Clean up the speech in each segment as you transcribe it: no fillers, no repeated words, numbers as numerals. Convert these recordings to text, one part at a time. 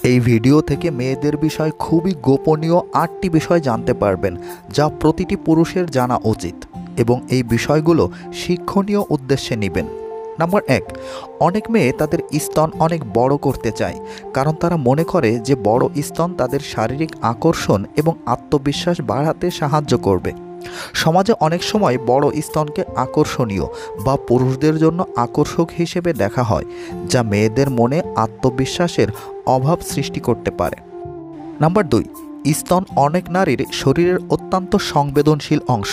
এই ভিডিও থেকে মেয়েদের বিষয় খুবই গোপনীয় 8টি বিষয় জানতে পারবেন, যা প্রতিটি পুরুষের জানা উচিত এবং এই বিষয়গুলো শিক্ষণীয় উদ্দেশ্যে নেবেন। নাম্বার 1, অনেক মেয়ে তাদের স্তন অনেক বড় করতে চায়, কারণ তারা মনে করে যে বড় স্তন তাদের শারীরিক আকর্ষণ এবং আত্মবিশ্বাস বাড়াতে সাহায্য করবে। সমাজে অনেক সময় বড় স্তনকে আকর্ষণীয় বা পুরুষদের জন্য আকর্ষক হিসেবে দেখা হয়, যা মেয়েদের মনে আত্মবিশ্বাসের অভাব সৃষ্টি করতে পারে। নাম্বার 2, স্তন অনেক নারীর শরীরের অত্যন্ত সংবেদনশীল অংশ।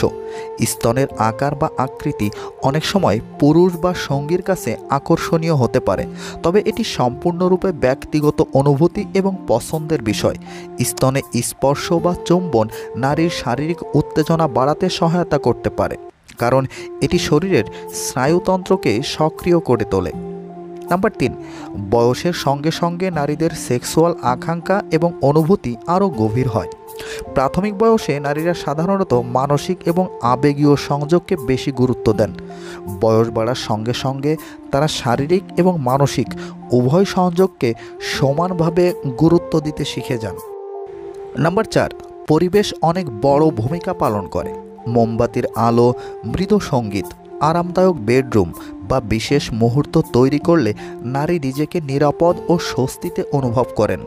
স্তনের আকার বা আকৃতি অনেক সময় পুরুষ বা সঙ্গীর কাছে আকর্ষণীয় হতে পারে, তবে এটি সম্পূর্ণরূপে ব্যক্তিগত অনুভূতি এবং পছন্দের বিষয়। স্তনে স্পর্শ বা চুম্বন নারীর শারীরিক উত্তেজনা বাড়াতে সহায়তা করতে পারে, কারণ এটি শরীরের স্নায়ুতন্ত্রকে সক্রিয় করে তোলে। নাম্বার 3, বয়সের সঙ্গে সঙ্গে নারীদের সেক্সুয়াল আকাঙ্ক্ষা এবং অনুভূতি আরও গভীর হয়। প্রাথমিক বয়সে নারীরা সাধারণত মানসিক এবং আবেগীয় সংযোগকে বেশি গুরুত্ব দেন। বয়স বাড়ার সঙ্গে সঙ্গে তারা শারীরিক এবং মানসিক উভয় সংযোগকে সমানভাবে গুরুত্ব দিতে শিখে যান। নাম্বার 4, পরিবেশ অনেক বড় ভূমিকা পালন করে। মোমবাতির আলো, মৃদু সঙ্গীত, আরামদায়ক বেডরুম বা বিশেষ মুহূর্ত তৈরি করলে নারী নিজেকে নিরাপদ ও স্বস্তিতে অনুভব করেন।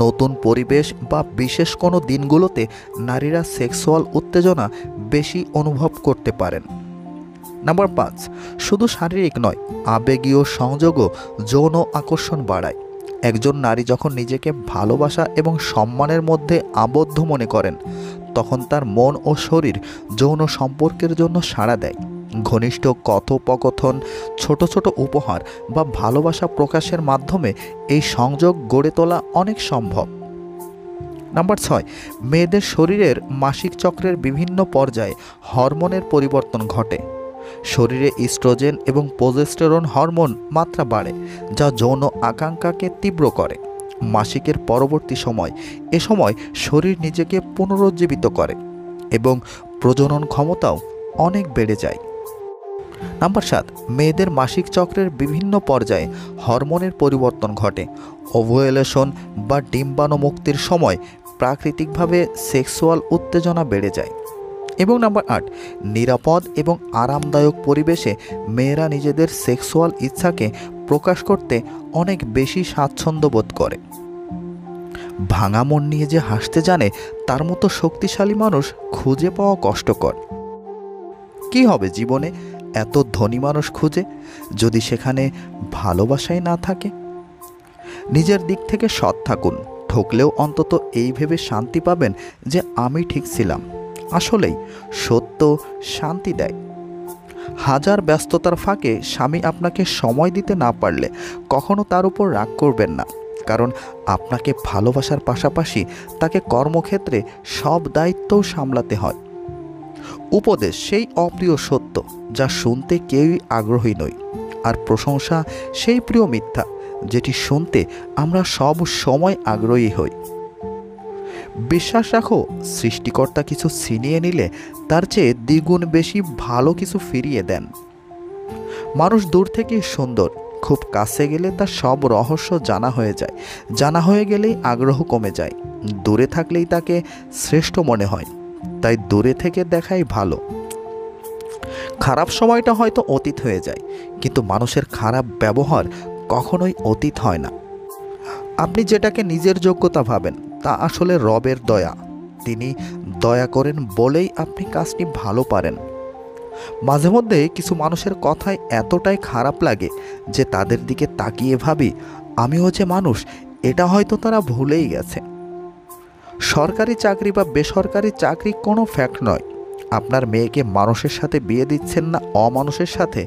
নতুন পরিবেশ বা বিশেষ কোনো দিনগুলোতে নারীরা সেক্সুয়াল উত্তেজনা বেশি অনুভব করতে পারেন। নাম্বার 5, শুধু শারীরিক নয়, আবেগীয় সংযোগও যৌন আকর্ষণ বাড়ায়। একজন নারী যখন নিজেকে ভালোবাসা এবং সম্মানের মধ্যে আবদ্ধ মনে করেন, তখন তার মন ও শরীর যৌন সম্পর্কের জন্য সাড়া দেয়। ঘনিষ্ঠ কথোপকথন, ছোট ছোট উপহার বা ভালোবাসা প্রকাশের মাধ্যমে এই সংযোগ গড়ে তোলা অনেক সম্ভব। নাম্বার 6, মেয়েদের শরীরের মাসিক চক্রের বিভিন্ন পর্যায়ে হরমোনের পরিবর্তন ঘটে। শরীরে ইস্ট্রোজেন এবং প্রোজেস্টেরন হরমোন মাত্রা বাড়ে, যা যৌন আকাঙ্ক্ষাকে তীব্র করে। মাসিকের পরবর্তী সময় এ সময় শরীর নিজেকে পুনরুজ্জীবিত করে এবং প্রজনন ক্ষমতাও অনেক বেড়ে যায়। নাম্বার 7, মেয়েদের মাসিক চক্রের বিভিন্ন পর্যায়ে হরমোনের পরিবর্তন ঘটে। ওভুলেশন বা ডিম্বাণু মুক্তির সময় প্রাকৃতিকভাবে সেক্সুয়াল উত্তেজনা বেড়ে যায়। এবং নাম্বার 8, নিরাপদ এবং আরামদায়ক পরিবেশে মেয়েরা নিজেদের সেক্সুয়াল ইচ্ছাকে প্রকাশ করতে অনেক বেশি স্বাচ্ছন্দ্য বোধ করে। ভাঙা মন নিয়ে যে হাসতে জানে, তার মতো শক্তিশালী মানুষ খুঁজে পাওয়া কষ্টকর। কি হবে জীবনে এত ধনী মানুষ খুঁজে, যদি সেখানে ভালোবাসাই না থাকে? নিজের দিক থেকে সৎ থাকুন, ঠকলেও অন্তত এই ভেবে শান্তি পাবেন যে আমি ঠিক ছিলাম। আসলেই সত্য শান্তি দেয়। হাজার ব্যস্ততার ফাঁকে স্বামী আপনাকে সময় দিতে না পারলে কখনো তার উপর রাগ করবেন না, কারণ আপনাকে ভালোবাসার পাশাপাশি তাকে কর্মক্ষেত্রে সব দায়িত্বও সামলাতে হয়। উপদেশ সেই অপ্রিয় সত্য যা শুনতে কেউই আগ্রহী নই, আর প্রশংসা সেই প্রিয় মিথ্যা যেটি শুনতে আমরা সব সময় আগ্রহী হই। বিশ্বাস রাখো, সৃষ্টিকর্তা কিছু ছিনিয়ে নিলে তার চেয়ে দ্বিগুণ বেশি ভালো কিছু ফিরিয়ে দেন। মানুষ দূর থেকেই সুন্দর, খুব কাছে গেলে তার সব রহস্য জানা হয়ে যায়। জানা হয়ে গেলেই আগ্রহ কমে যায়। দূরে থাকলেই তাকে শ্রেষ্ঠ মনে হয়, তাই দূরে থেকে দেখাই ভালো। খারাপ সময়টা হয়তো অতীত হয়ে যায়, কিন্তু মানুষের খারাপ ব্যবহার কখনোই অতীত হয় না। আপনি যেটাকে নিজের যোগ্যতা ভাবেন, তা আসলে রবের দয়া। তিনি দয়া করেন বলেই আপনি কাজটি ভালো পারেন। মাঝে মধ্যে কিছু মানুষের কথায় এতটাই খারাপ লাগে যে তাদের দিকে তাকিয়ে ভাবি, আমিও যে মানুষ, এটা হয়তো তারা ভুলেই গেছে। সরকারি চাকরি বা বেসরকারি চাকরি কোনো ফ্যাক্ট নয়। আপনার মেয়েকে মানুষের সাথে বিয়ে দিচ্ছেন না অমানুষের সাথে,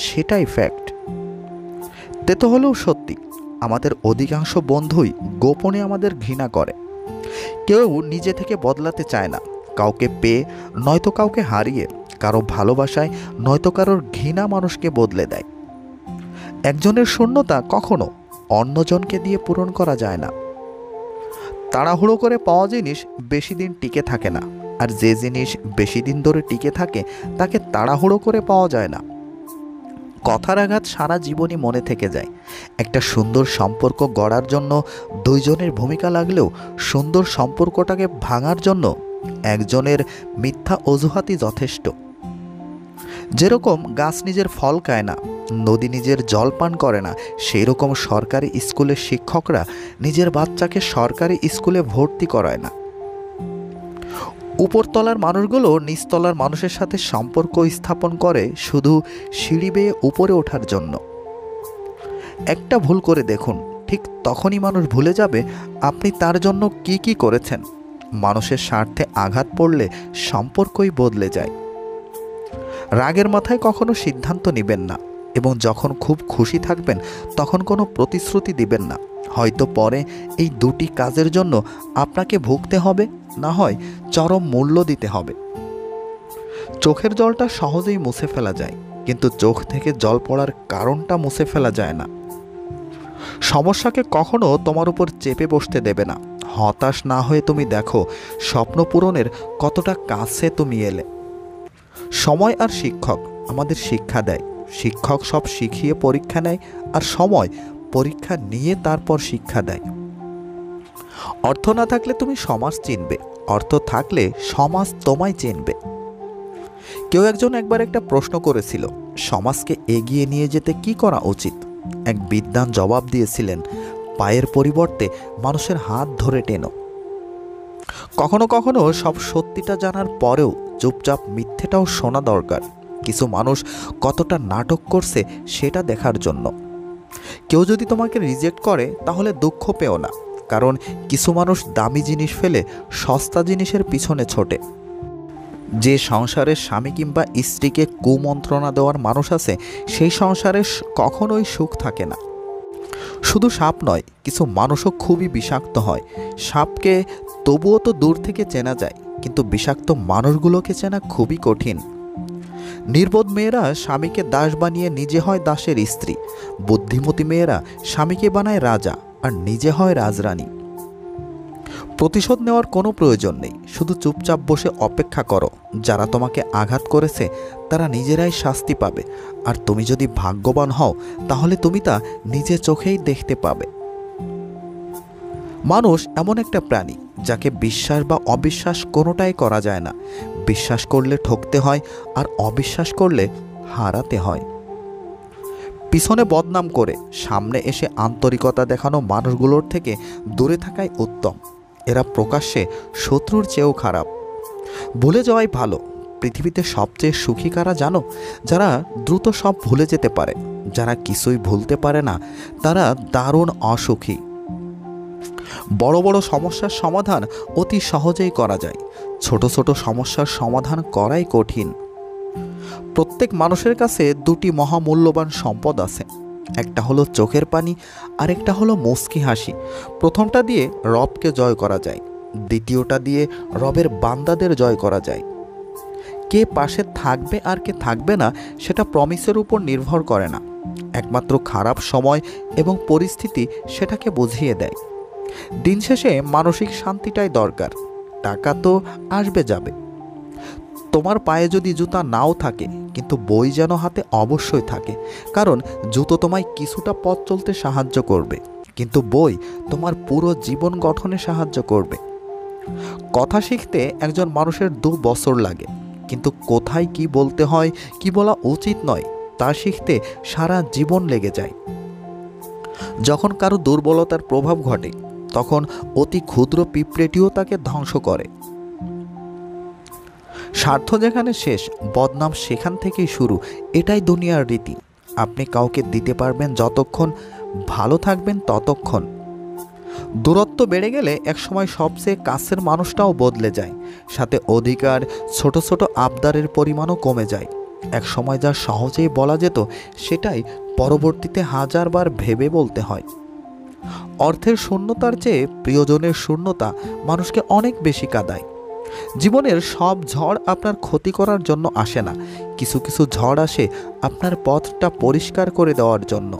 সেটাই ফ্যাক্ট। তেতো হলেও সত্যি, আমাদের অধিকাংশ বন্ধুই গোপনে আমাদের ঘৃণা করে। কেউ নিজে থেকে বদলাতে চায় না, কাউকে পেয়ে নয়তো কাউকে হারিয়ে, কারো ভালোবাসায় নয়তো কারোর ঘৃণা মানুষকে বদলে দেয়। একজনের শূন্যতা কখনো অন্যজনকে দিয়ে পূরণ করা যায় না। তাড়াহুড়ো করে পাওয়া জিনিস বেশি দিন টিকে থাকে না, আর যে জিনিস বেশি দিন ধরে টিকে থাকে তাকে তাড়াহুড়ো করে পাওয়া যায় না। কথার আঘাত সারা জীবনই মনে থেকে যায়। একটা সুন্দর সম্পর্ক গড়ার জন্য দুইজনের ভূমিকা লাগলেও সুন্দর সম্পর্কটাকে ভাঙার জন্য একজনের মিথ্যা অজুহাতই যথেষ্ট। যেরকম গাছ নিজের ফল খায় না, নদী নিজের জল পান করে না, সেই রকম সরকারি স্কুলের শিক্ষকরা নিজের বাচ্চাকে সরকারি স্কুলে ভর্তি করায় না। উপরতলার মানুষগুলো নিচতলার মানুষের সাথে সম্পর্ক স্থাপন করে শুধু সিঁড়ি বেয়ে উপরে ওঠার জন্য। একটা ভুল করে দেখুন, ঠিক তখনই মানুষ ভুলে যাবে আপনি তার জন্য কি কি করেছেন। মানুষের স্বার্থে আঘাত পড়লে সম্পর্কই বদলে যায়। রাগের মাথায় কখনো সিদ্ধান্ত নেবেন না, এবং যখন খুব খুশি থাকবেন তখন কোনো প্রতিশ্রুতি দিবেন না। হয়তো পরে এই দুটি কাজের জন্য আপনাকে ভুগতে হবে, না হয় চরম মূল্য দিতে হবে। চোখের জলটা সহজেই মুছে ফেলা যায়, কিন্তু চোখ থেকে জল পড়ার কারণটা মুছে ফেলা যায় না। সমস্যাকে কখনো তোমার উপর চেপে বসতে দেবে না। হতাশ না হয়ে তুমি দেখো স্বপ্ন পূরণের কতটা কাছে তুমি এলে। সময় আর শিক্ষক আমাদের শিক্ষা দেয়। শিক্ষক সব শিখিয়ে পরীক্ষা নেয়, আর সময় পরীক্ষা নিয়ে তারপর শিক্ষা দেয়। অর্থ না থাকলে তুমি সমাজ চিনবে, অর্থ থাকলে সমাজ তোমায় চিনবে। কেউ একজন একবার একটা প্রশ্ন করেছিল, সমাজকে এগিয়ে নিয়ে যেতে কি করা উচিত? এক বিদ্বান জবাব দিয়েছিলেন, পায়ের পরিবর্তে মানুষের হাত ধরে টেনো। কখনো কখনো সব সত্যিটা জানার পরেও চুপচাপ মিথ্যেটাও শোনা দরকার। কিছু মানুষ কতটা নাটক করছে সেটা দেখার জন্য। কেউ যদি তোমাকে রিজেক্ট করে তাহলে দুঃখ পেও না, কারণ কিছু মানুষ দামি জিনিস ফেলে সস্তা জিনিসের পিছনে ছোটে। যে সংসারের স্বামী কিংবা স্ত্রীকে কুমন্ত্রণা দেওয়ার মানুষ আছে, সেই সংসারে কখনোই সুখ থাকে না। শুধু সাপ নয়, কিছু মানুষও খুবই বিষাক্ত হয়। সাপকে তবুও তো দূর থেকে চেনা যায়, কিন্তু বিষাক্ত মানুষগুলোকে চেনা খুবই কঠিন। নির্বোধ মেয়েরা স্বামীকে দাস বানিয়ে নিজে হয় দাসের স্ত্রী। বুদ্ধিমতী মেয়েরা স্বামীকে বানায় রাজা আর নিজে হয় রাজরানী। প্রতিশোধ নেওয়ার কোনো প্রয়োজন নেই, শুধু চুপচাপ বসে অপেক্ষা করো। যারা তোমাকে আঘাত করেছে তারা নিজেরাই শাস্তি পাবে, আর তুমি যদি ভাগ্যবান হও তাহলে তুমি তা নিজে চোখেই দেখতে পাবে। মানুষ এমন একটা প্রাণী যাকে বিশ্বাস বা অবিশ্বাস কোনোটাই করা যায় না। বিশ্বাস করলে ঠকতে হয়, আর অবিশ্বাস করলে হারাতে হয়। পিছনে বদনাম করে সামনে এসে আন্তরিকতা দেখানো মানুষগুলোর থেকে দূরে থাকাই উত্তম। এরা প্রকাশ্যে শত্রুর চেয়েও খারাপ। ভুলে যাওয়াই ভালো। পৃথিবীতে সবচেয়ে সুখী কারা জানো? যারা দ্রুত সব ভুলে যেতে পারে। যারা কিছুই ভুলতে পারে না তারা দারুণ অসুখী। বড় বড় সমস্যার সমাধান অতি সহজেই করা যায়, ছোট ছোট সমস্যার সমাধান করাই কঠিন। প্রত্যেক মানুষের কাছে দুটি মহামূল্যবান সম্পদ আছে, একটা হলো চোখের পানি, আর একটা হলো মুচকি হাসি। প্রথমটা দিয়ে রবকে জয় করা যায়, দ্বিতীয়টা দিয়ে রবের বান্দাদের জয় করা যায়। কে পাশে থাকবে আর কে থাকবে না সেটা প্রমিসের উপর নির্ভর করে না। একমাত্র খারাপ সময় এবং পরিস্থিতি সেটাকে বুঝিয়ে দেয়। দিন শেষে মানসিক শান্তিটাই দরকার। টাকা তো আসবে যাবে। তোমার পায়ে যদি জুতা নাও থাকে, কিন্তু বই যেন হাতে অবশ্যই থাকে, কারণ জুতো তোমায় কিছুটা পথ চলতে সাহায্য করবে, কিন্তু বই তোমার পুরো জীবন গঠনে সাহায্য করবে। কথা শিখতে একজন মানুষের 2 বছর লাগে, কিন্তু কোথায় কি বলতে হয়, কি বলা উচিত নয় তা শিখতে সারা জীবন লেগে যায়। যখন কারো দুর্বলতার প্রভাব ঘটে, তখন অতি ক্ষুদ্র পিঁপড়েটিও তাকে ধ্বংস করে। স্বার্থ যেখানে শেষ, বদনাম সেখান থেকেই শুরু। এটাই দুনিয়ার রীতি। আপনি কাউকে দিতে পারবেন যতক্ষণ, ভালো থাকবেন ততক্ষণ। দূরত্ব বেড়ে গেলে একসময় সবচেয়ে কাছের মানুষটাও বদলে যায়, সাথে অধিকার, ছোট ছোট আবদারের পরিমাণও কমে যায়। একসময় যা সহজেই বলা যেত সেটাই পরবর্তীতে হাজারবার ভেবে বলতে হয়। অর্থের শূন্যতার চেয়ে প্রিয়জনের শূন্যতা মানুষকে অনেক বেশি কাঁদায়। জীবনের সব ঝড় আপনার ক্ষতি করার জন্য আসে না, কিছু কিছু ঝড় আসে আপনার পথটা পরিষ্কার করে দেওয়ার জন্য।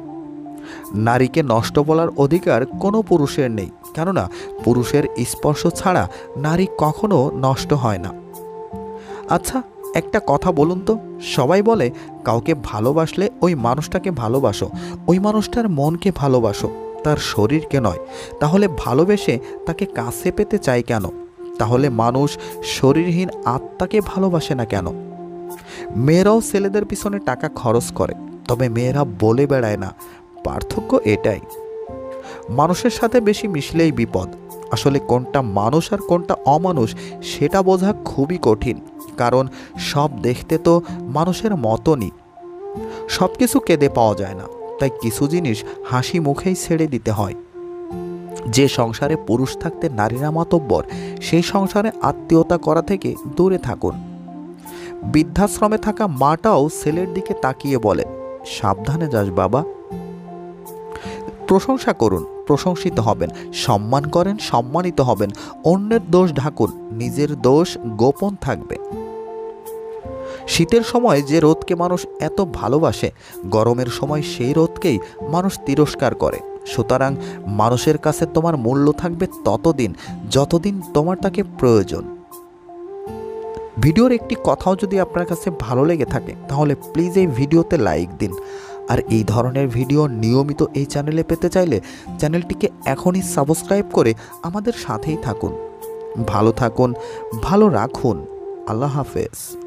নারীকে নষ্ট বলার অধিকার কোনো পুরুষের নেই, কেননা পুরুষের স্পর্শ ছাড়া নারী কখনো নষ্ট হয় না। আচ্ছা, একটা কথা বলুন তো, সবাই বলে কাউকে ভালোবাসলে ওই মানুষটাকে ভালোবাসো, ওই মানুষটার মনকে ভালোবাসো, তার শরীরকে নয়। তাহলে ভালোবেসে তাকে কাছে পেতে চায় কেন? তাহলে মানুষ শরীরহীন আত্মাকে ভালোবাসে না কেন? মেয়েরাও ছেলেদের পিছনে টাকা খরচ করে, তবে মেয়েরা বলে বেড়ায় না। পার্থক্য এটাই। মানুষের সাথে বেশি মিশলেই বিপদ। আসলে কোনটা মানুষ আর কোনটা অমানুষ সেটা বোঝা খুবই কঠিন, কারণ সব দেখতে তো মানুষের মতনই। সব কিছু কেঁদে পাওয়া যায় না, তাই কিছু জিনিস হাসি মুখেই ছেড়ে দিতে হয়। যে সংসারে পুরুষ থাকতে নারীরা মাতব্বর, সেই সংসারে আত্মীয়তা করা থেকে দূরে থাকুন। বৃদ্ধাশ্রমে থাকা মাটাও ছেলের দিকে তাকিয়ে বলে, সাবধানে যাস বাবা। প্রশংসা করুন, প্রশংসিত হবেন। সম্মান করেন, সম্মানিত হবেন। অন্যের দোষ ঢাকুন, নিজের দোষ গোপন থাকবে। শীতের সময় যে রোদকে মানুষ এত ভালোবাসে, গরমের সময় সেই রোদকেই মানুষ তিরস্কার করে। সুতরাং মানুষের কাছে তোমার মূল্য থাকবে ততদিন যতদিন তোমার তাকে প্রয়োজন। ভিডিওর একটি কথাও যদি আপনার কাছে ভালো লেগে থাকে তাহলে প্লিজ এই ভিডিওতে লাইক দিন। আর এই ধরনের ভিডিও নিয়মিত এই চ্যানেলে পেতে চাইলে চ্যানেলটিকে এখনই সাবস্ক্রাইব করে আমাদের সাথেই থাকুন। ভালো থাকুন, ভালো রাখুন। আল্লাহ হাফেজ।